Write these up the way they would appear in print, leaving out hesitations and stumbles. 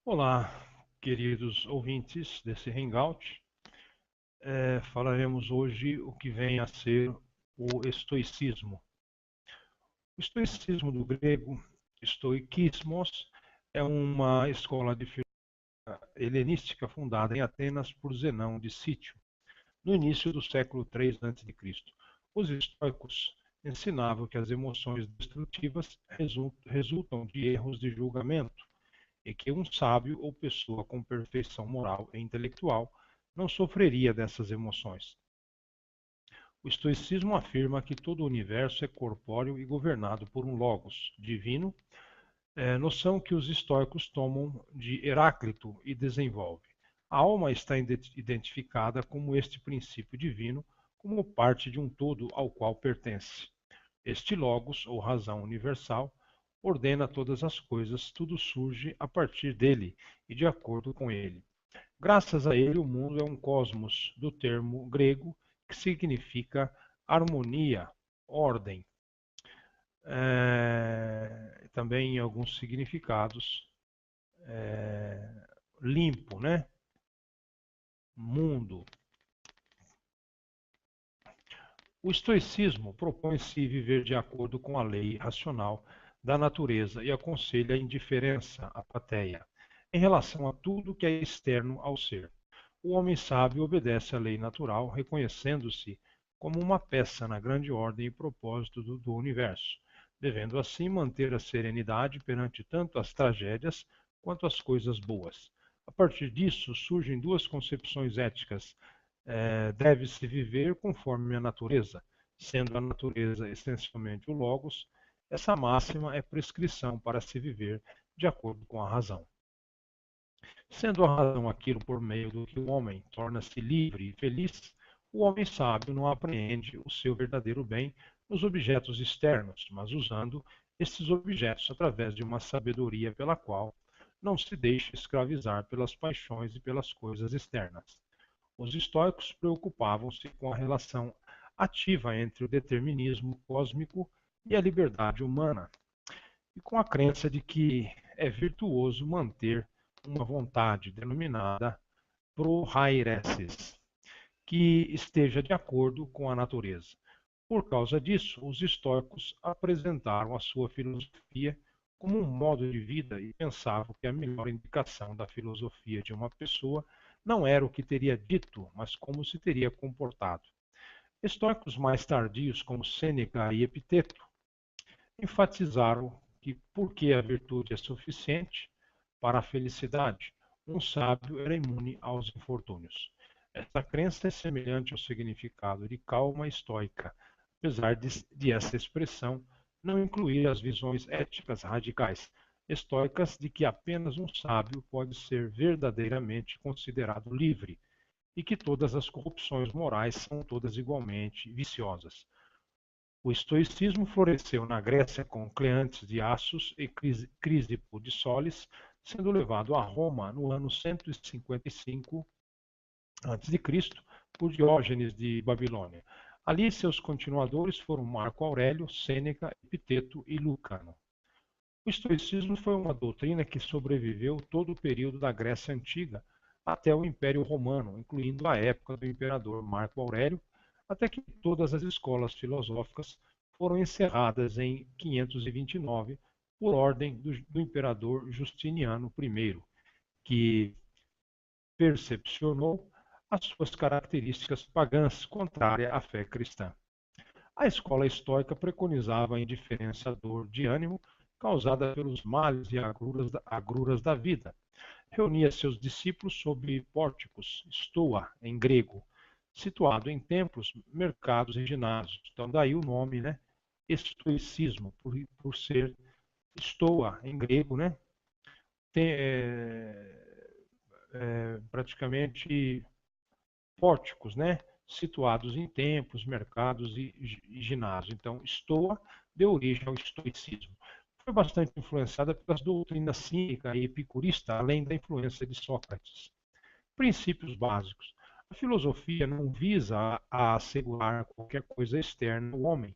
Olá, queridos ouvintes desse Hangout. Falaremos hoje o que vem a ser o estoicismo. O estoicismo do grego, stoikismos, é uma escola de filosofia helenística fundada em Atenas por Zenão de Cítio, no início do século III a.C. Os estoicos ensinavam que as emoções destrutivas resultam de erros de julgamento e que um sábio ou pessoa com perfeição moral e intelectual não sofreria dessas emoções. O estoicismo afirma que todo o universo é corpóreo e governado por um logos divino, noção que os estoicos tomam de Heráclito e desenvolvem. A alma está identificada como este princípio divino, como parte de um todo ao qual pertence. Este logos, ou razão universal, ordena todas as coisas, tudo surge a partir dele e de acordo com ele. Graças a ele, o mundo é um cosmos, do termo grego que significa harmonia, ordem. Também em alguns significados, limpo, né? Mundo. O estoicismo propõe-se viver de acordo com a lei racional da natureza e aconselha a indiferença, a apatia, em relação a tudo que é externo ao ser. O homem sábio obedece à lei natural, reconhecendo-se como uma peça na grande ordem e propósito do universo, devendo assim manter a serenidade perante tanto as tragédias quanto as coisas boas. A partir disso, surgem duas concepções éticas. Deve-se viver conforme a natureza, sendo a natureza essencialmente o logos. Essa máxima é prescrição para se viver de acordo com a razão. Sendo a razão aquilo por meio do que o homem torna-se livre e feliz, o homem sábio não apreende o seu verdadeiro bem nos objetos externos, mas usando estes objetos através de uma sabedoria pela qual não se deixa escravizar pelas paixões e pelas coisas externas. Os estoicos preocupavam-se com a relação ativa entre o determinismo cósmico e a liberdade humana, e com a crença de que é virtuoso manter uma vontade denominada prohairesis, que esteja de acordo com a natureza. Por causa disso, os estoicos apresentaram a sua filosofia como um modo de vida e pensavam que a melhor indicação da filosofia de uma pessoa não era o que teria dito, mas como se teria comportado. Estoicos mais tardios, como Sêneca e Epiteto, enfatizaram que, porque a virtude é suficiente para a felicidade, um sábio era imune aos infortúnios. Esta crença é semelhante ao significado de calma estoica, apesar de essa expressão não incluir as visões éticas radicais estoicas de que apenas um sábio pode ser verdadeiramente considerado livre e que todas as corrupções morais são todas igualmente viciosas. O estoicismo floresceu na Grécia com Cleantes de Assos e Crisipo de Solis, sendo levado a Roma no ano 155 a.C. por Diógenes de Babilônia. Ali seus continuadores foram Marco Aurélio, Sêneca, Epiteto e Lucano. O estoicismo foi uma doutrina que sobreviveu todo o período da Grécia Antiga até o Império Romano, incluindo a época do imperador Marco Aurélio, até que todas as escolas filosóficas foram encerradas em 529 por ordem do imperador Justiniano I, que percepcionou as suas características pagãs contrárias à fé cristã. A escola estoica preconizava a indiferença à dor de ânimo causada pelos males e agruras da vida. Reunia seus discípulos sob pórticos, stoa, em grego, situado em templos, mercados e ginásios. Então, daí o nome, né? Estoicismo, por ser stoa, em grego, né? Tem, praticamente pórticos, né? Situados em templos, mercados e ginásios. Então, Stoa deu origem ao estoicismo. Foi bastante influenciada pelas doutrinas cínica e epicurista, além da influência de Sócrates. Princípios básicos. A filosofia não visa a assegurar qualquer coisa externa ao homem.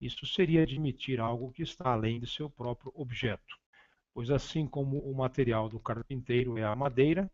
Isso seria admitir algo que está além de seu próprio objeto. pois assim como o material do carpinteiro é a madeira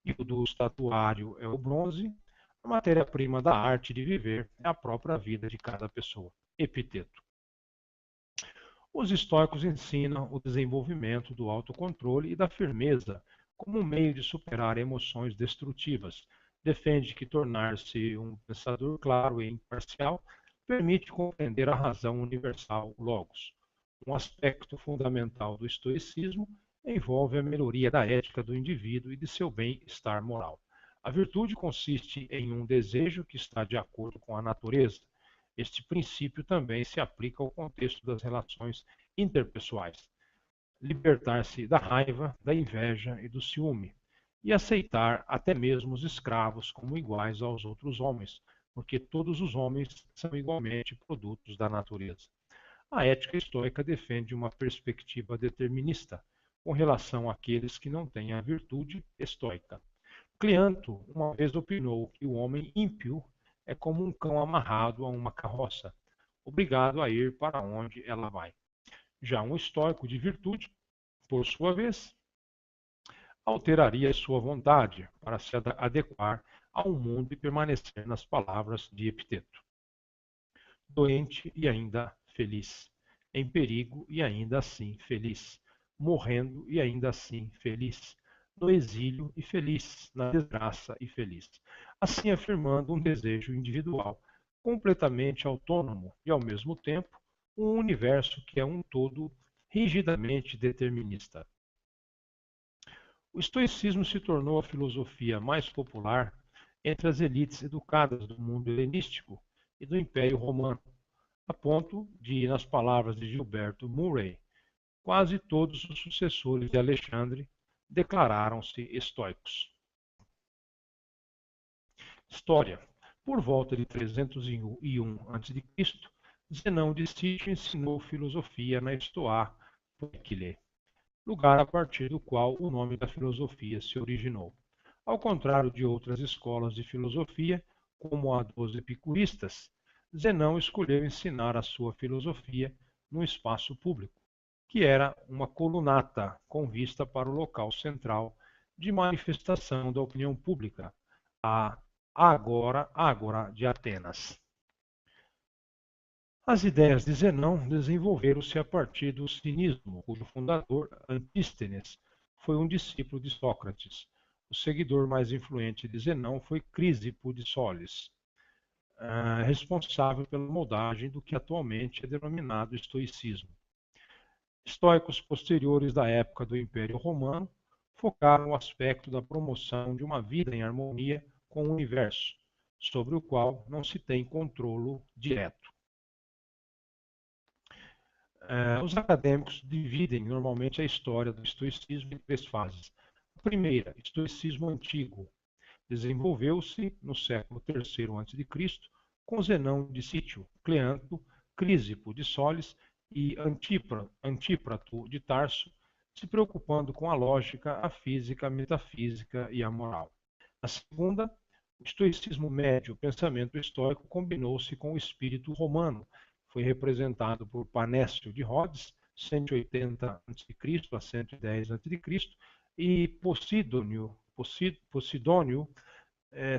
e o do estatuário é o bronze, a matéria-prima da arte de viver é a própria vida de cada pessoa. Epiteto. Os estoicos ensinam o desenvolvimento do autocontrole e da firmeza como um meio de superar emoções destrutivas. Defende que tornar-se um pensador claro e imparcial permite compreender a razão universal logos. Um aspecto fundamental do estoicismo envolve a melhoria da ética do indivíduo e de seu bem-estar moral. A virtude consiste em um desejo que está de acordo com a natureza. Este princípio também se aplica ao contexto das relações interpessoais. Libertar-se da raiva, da inveja e do ciúme, e aceitar até mesmo os escravos como iguais aos outros homens, porque todos os homens são igualmente produtos da natureza. A ética estoica defende uma perspectiva determinista com relação àqueles que não têm a virtude estoica. Cleanto uma vez opinou que o homem ímpio é como um cão amarrado a uma carroça, obrigado a ir para onde ela vai. Já um estoico de virtude, por sua vez, alteraria sua vontade para se adequar ao mundo e permanecer nas palavras de Epiteto. Doente e ainda feliz, em perigo e ainda assim feliz, morrendo e ainda assim feliz, no exílio e feliz, na desgraça e feliz. Assim afirmando um desejo individual, completamente autônomo e, ao mesmo tempo, um universo que é um todo rigidamente determinista. O estoicismo se tornou a filosofia mais popular entre as elites educadas do mundo helenístico e do Império Romano, a ponto de, nas palavras de Gilberto Murray, quase todos os sucessores de Alexandre declararam-se estoicos. História. Por volta de 301 a.C., Zenão de Sítio ensinou filosofia na Estoá Poikile, lugar a partir do qual o nome da filosofia se originou. Ao contrário de outras escolas de filosofia, como a dos epicuristas, Zenão escolheu ensinar a sua filosofia num espaço público, que era uma colunata com vista para o local central de manifestação da opinião pública, a Ágora de Atenas. As ideias de Zenão desenvolveram-se a partir do cinismo, cujo fundador, Antístenes, foi um discípulo de Sócrates. O seguidor mais influente de Zenão foi Crisipo de Solis, responsável pela moldagem do que atualmente é denominado estoicismo. Estoicos posteriores da época do Império Romano focaram o aspecto da promoção de uma vida em harmonia com o universo, sobre o qual não se tem controle direto. Os acadêmicos dividem normalmente a história do estoicismo em três fases. A primeira, estoicismo antigo, desenvolveu-se no século III a.C. com Zenão de Sítio, Cleanto, Crisipo de Solis e Antíprato de Tarso, se preocupando com a lógica, a física, a metafísica e a moral. A segunda, o estoicismo médio, o pensamento estoico combinou-se com o espírito romano. Foi representado por Panécio de Rhodes, 180 a.C. a 110 a.C., e Posidônio,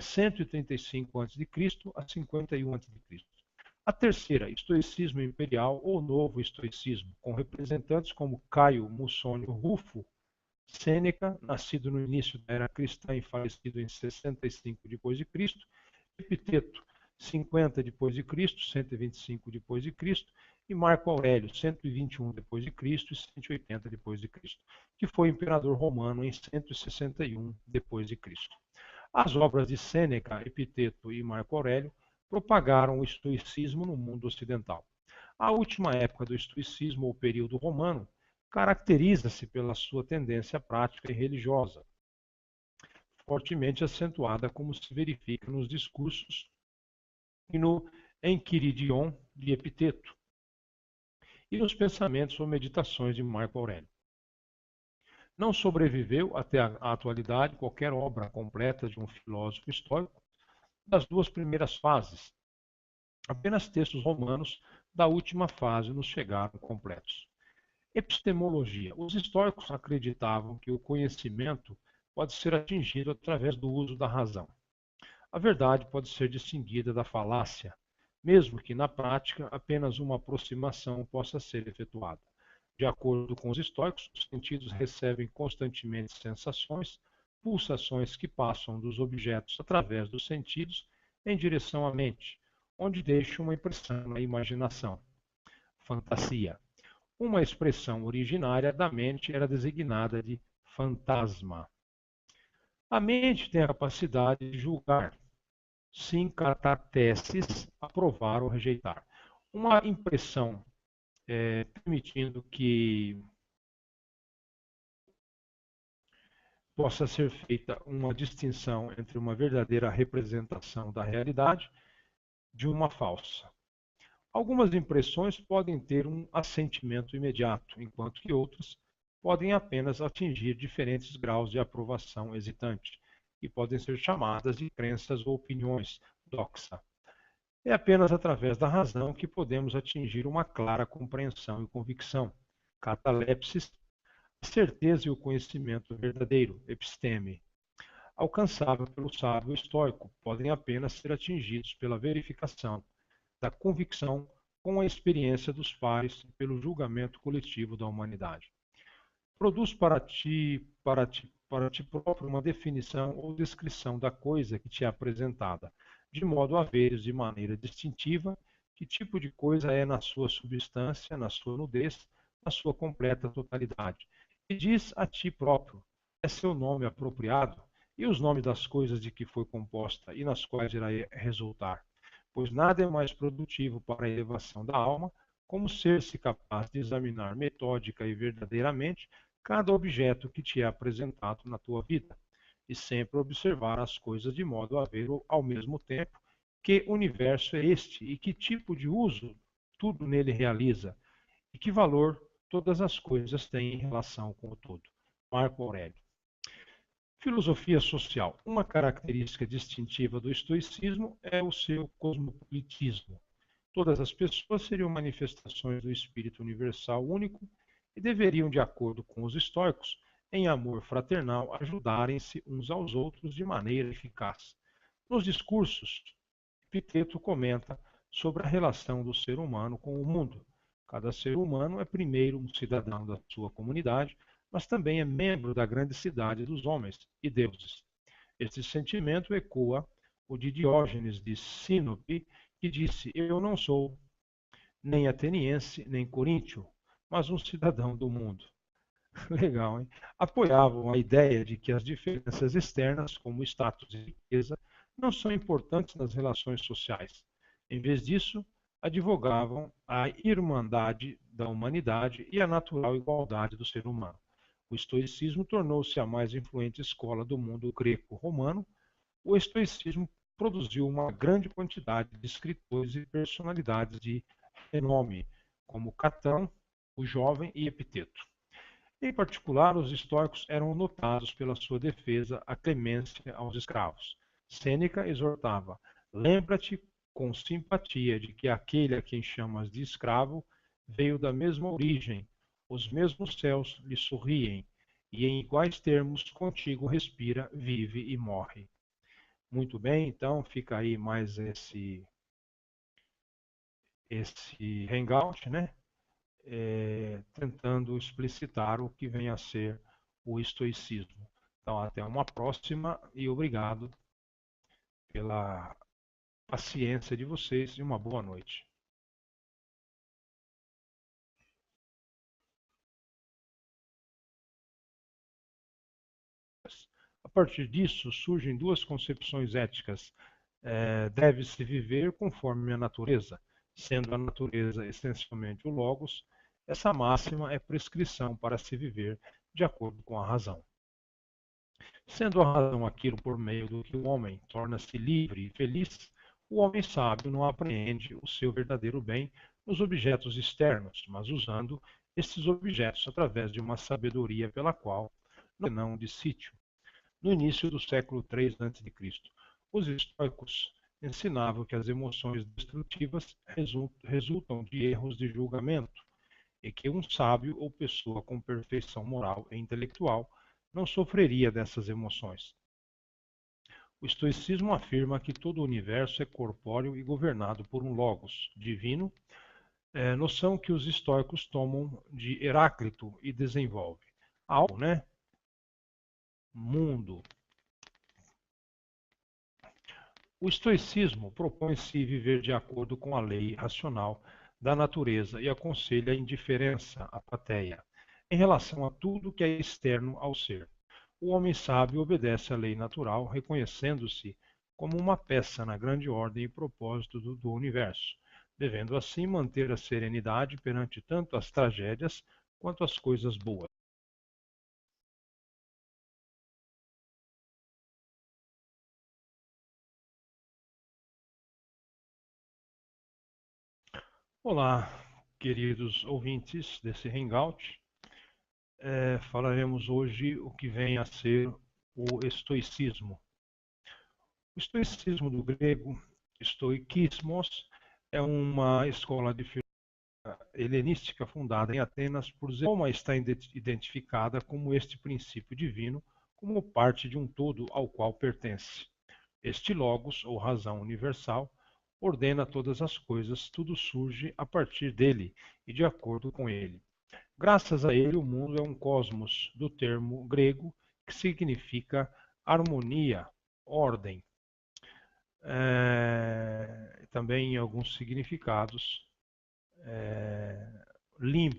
135 a.C. a 51 a.C. A terceira, estoicismo imperial ou novo estoicismo, com representantes como Caio Musônio Rufo, Sêneca, nascido no início da era cristã e falecido em 65 d.C., Epiteto, 50 d.C., 125 d.C., e Marco Aurélio, 121 d.C. e 180 d.C., que foi imperador romano em 161 d.C. As obras de Sêneca, Epiteto e Marco Aurélio propagaram o estoicismo no mundo ocidental. A última época do estoicismo, ou período romano, caracteriza-se pela sua tendência prática e religiosa, fortemente acentuada como se verifica nos discursos e no Enquiridion de Epiteto, e nos pensamentos ou meditações de Marco Aurélio. Não sobreviveu até a atualidade qualquer obra completa de um filósofo estoico das duas primeiras fases. Apenas textos romanos da última fase nos chegaram completos. Epistemologia. Os estoicos acreditavam que o conhecimento pode ser atingido através do uso da razão. A verdade pode ser distinguida da falácia, mesmo que na prática apenas uma aproximação possa ser efetuada. De acordo com os estoicos, os sentidos recebem constantemente sensações, pulsações que passam dos objetos através dos sentidos em direção à mente, onde deixam uma impressão na imaginação. Fantasia. Uma expressão originária da mente era designada de fantasma. A mente tem a capacidade de julgar, sincatatesis, aprovar ou rejeitar. Uma impressão permitindo que possa ser feita uma distinção entre uma verdadeira representação da realidade de uma falsa. Algumas impressões podem ter um assentimento imediato, enquanto que outras podem apenas atingir diferentes graus de aprovação hesitante e podem ser chamadas de crenças ou opiniões, doxa. É apenas através da razão que podemos atingir uma clara compreensão e convicção, catalepsis, a certeza e o conhecimento verdadeiro, episteme, alcançável pelo sábio estoico, podem apenas ser atingidos pela verificação da convicção com a experiência dos pares e pelo julgamento coletivo da humanidade. Produz para ti próprio uma definição ou descrição da coisa que te é apresentada, de modo a veres de maneira distintiva que tipo de coisa é na sua substância, na sua nudez, na sua completa totalidade. E diz a ti próprio, é seu nome apropriado, e os nomes das coisas de que foi composta e nas quais irá resultar. Pois nada é mais produtivo para a elevação da alma, como ser-se capaz de examinar metódica e verdadeiramente cada objeto que te é apresentado na tua vida, e sempre observar as coisas de modo a ver ao mesmo tempo que universo é este e que tipo de uso tudo nele realiza, e que valor todas as coisas têm em relação com o todo. Marco Aurélio. Filosofia social. Uma característica distintiva do estoicismo é o seu cosmopolitismo. Todas as pessoas seriam manifestações do espírito universal único e deveriam, de acordo com os estoicos, em amor fraternal, ajudarem-se uns aos outros de maneira eficaz. Nos discursos, Epiteto comenta sobre a relação do ser humano com o mundo. Cada ser humano é primeiro um cidadão da sua comunidade, mas também é membro da grande cidade dos homens e deuses. Este sentimento ecoa o de Diógenes de Sinope, que disse: Eu não sou nem ateniense, nem coríntio, mas um cidadão do mundo. Legal, hein? Apoiavam a ideia de que as diferenças externas, como status e riqueza, não são importantes nas relações sociais. Em vez disso, advogavam a irmandade da humanidade e a natural igualdade do ser humano. O estoicismo tornou-se a mais influente escola do mundo greco-romano. O estoicismo produziu uma grande quantidade de escritores e personalidades de renome, como Catão, o Jovem e Epiteto. Em particular, os estoicos eram notados pela sua defesa à clemência aos escravos. Sêneca exortava: lembra-te com simpatia de que aquele a quem chamas de escravo veio da mesma origem, os mesmos céus lhe sorriem, e em iguais termos contigo respira, vive e morre. Muito bem, então fica aí mais esse hangout, né? Tentando explicitar o que vem a ser o estoicismo. Então, até uma próxima e obrigado pela paciência de vocês e uma boa noite. A partir disso, surgem duas concepções éticas. Deve-se viver conforme a natureza, sendo a natureza essencialmente o logos. Essa máxima é prescrição para se viver de acordo com a razão. Sendo a razão aquilo por meio do que o homem torna-se livre e feliz, o homem sábio não apreende o seu verdadeiro bem nos objetos externos, mas usando esses objetos através de uma sabedoria pela qual não de sítio. No início do século III a.C., os estoicos ensinavam que as emoções destrutivas resultam de erros de julgamento e que um sábio ou pessoa com perfeição moral e intelectual não sofreria dessas emoções. O estoicismo afirma que todo o universo é corpóreo e governado por um logos divino, noção que os estoicos tomam de Heráclito e desenvolve. Algo, né? Mundo. O estoicismo propõe-se viver de acordo com a lei racional da natureza e aconselha a indiferença, a apatia, em relação a tudo que é externo ao ser. O homem sábio obedece à lei natural, reconhecendo-se como uma peça na grande ordem e propósito do universo, devendo assim manter a serenidade perante tanto as tragédias quanto as coisas boas. Olá, queridos ouvintes desse Hangout. Falaremos hoje o que vem a ser o estoicismo. O estoicismo do grego, stoikismos, é uma escola de filosofia helenística fundada em Atenas por Zenão. Roma está identificada como este princípio divino, como parte de um todo ao qual pertence. Este logos, ou razão universal, ordena todas as coisas, tudo surge a partir dele e de acordo com ele. Graças a ele, o mundo é um cosmos, do termo grego que significa harmonia, ordem. Também em alguns significados, limpo,